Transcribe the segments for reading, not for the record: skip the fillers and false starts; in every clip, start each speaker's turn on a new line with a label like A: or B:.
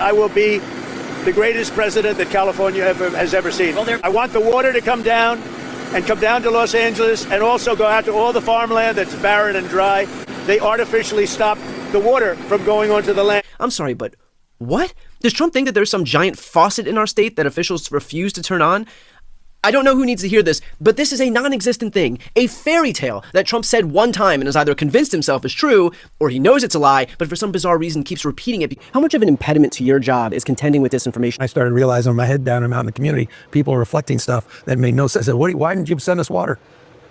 A: I will be the greatest president that California has ever seen. I want the water to come down and come down to Los Angeles and also go out to all the farmland that's barren and dry. They artificially stop the water from going onto the land.
B: I'm sorry, but what? Does Trump think that there's some giant faucet in our state that officials refuse to turn on? I don't know who needs to hear this, but this is a non-existent thing, a fairy tale that Trump said one time and has either convinced himself is true or he knows it's a lie, but for some bizarre reason keeps repeating it. How much of an impediment to your job is contending with disinformation?
C: I started realizing with my head down and out in the community, people were reflecting stuff that made no sense. I said, why didn't you send us water?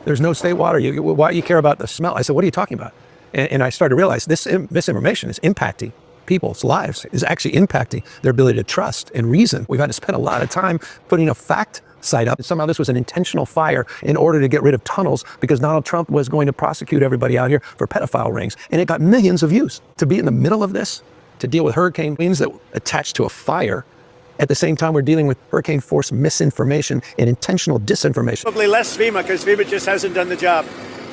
C: There's no state water. Why do you care about the smell? I said, what are you talking about? And I started to realize this misinformation is impacting people's lives, is actually impacting their ability to trust and reason. We've had to spend a lot of time putting a fact site up. Somehow this was an intentional fire in order to get rid of tunnels because Donald Trump was going to prosecute everybody out here for pedophile rings. And it got millions of views. To be in the middle of this, to deal with hurricane winds that attached to a fire, at the same time we're dealing with hurricane force misinformation and intentional disinformation.
A: Probably less FEMA because FEMA just hasn't done the job.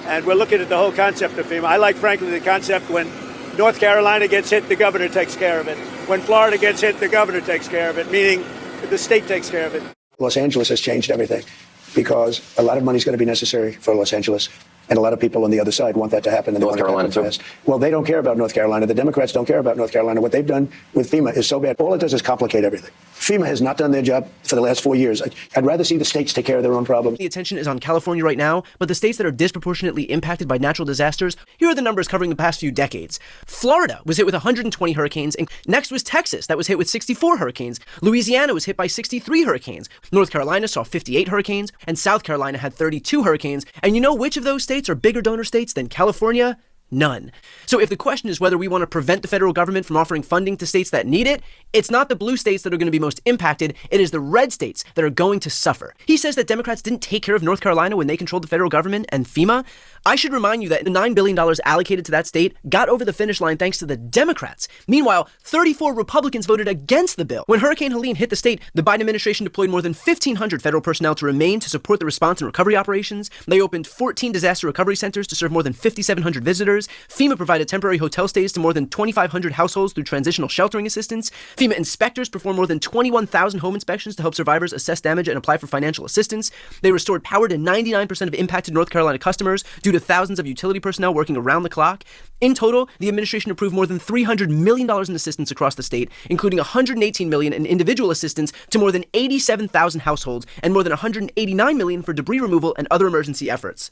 A: And we're looking at the whole concept of FEMA. I like, frankly, the concept when North Carolina gets hit, the governor takes care of it. When Florida gets hit, the governor takes care of it, meaning the state takes care of it.
D: Los Angeles has changed everything because a lot of money is going to be necessary for Los Angeles. And a lot of people on the other side want that to happen. And
E: North Carolina, too.
D: Well, they don't care about North Carolina. The Democrats don't care about North Carolina. What they've done with FEMA is so bad. All it does is complicate everything. FEMA has not done their job for the last 4 years. I'd rather see the states take care of their own problems.
B: The attention is on California right now, but the states that are disproportionately impacted by natural disasters, here are the numbers covering the past few decades. Florida was hit with 120 hurricanes, and next was Texas, that was hit with 64 hurricanes. Louisiana was hit by 63 hurricanes. North Carolina saw 58 hurricanes, and South Carolina had 32 hurricanes. And you know which of those states are bigger donor states than California? None. So if the question is whether we want to prevent the federal government from offering funding to states that need it, it's not the blue states that are going to be most impacted. It is the red states that are going to suffer. He says that Democrats didn't take care of North Carolina when they controlled the federal government and FEMA. I should remind you that the $9 billion allocated to that state got over the finish line thanks to the Democrats. Meanwhile, 34 Republicans voted against the bill. When Hurricane Helene hit the state, the Biden administration deployed more than 1,500 federal personnel to remain to support the response and recovery operations. They opened 14 disaster recovery centers to serve more than 5,700 visitors. FEMA provided temporary hotel stays to more than 2,500 households through transitional sheltering assistance. FEMA inspectors performed more than 21,000 home inspections to help survivors assess damage and apply for financial assistance. They restored power to 99% of impacted North Carolina customers due to thousands of utility personnel working around the clock. In total, the administration approved more than $300 million in assistance across the state, including $118 million in individual assistance to more than 87,000 households and more than $189 million for debris removal and other emergency efforts.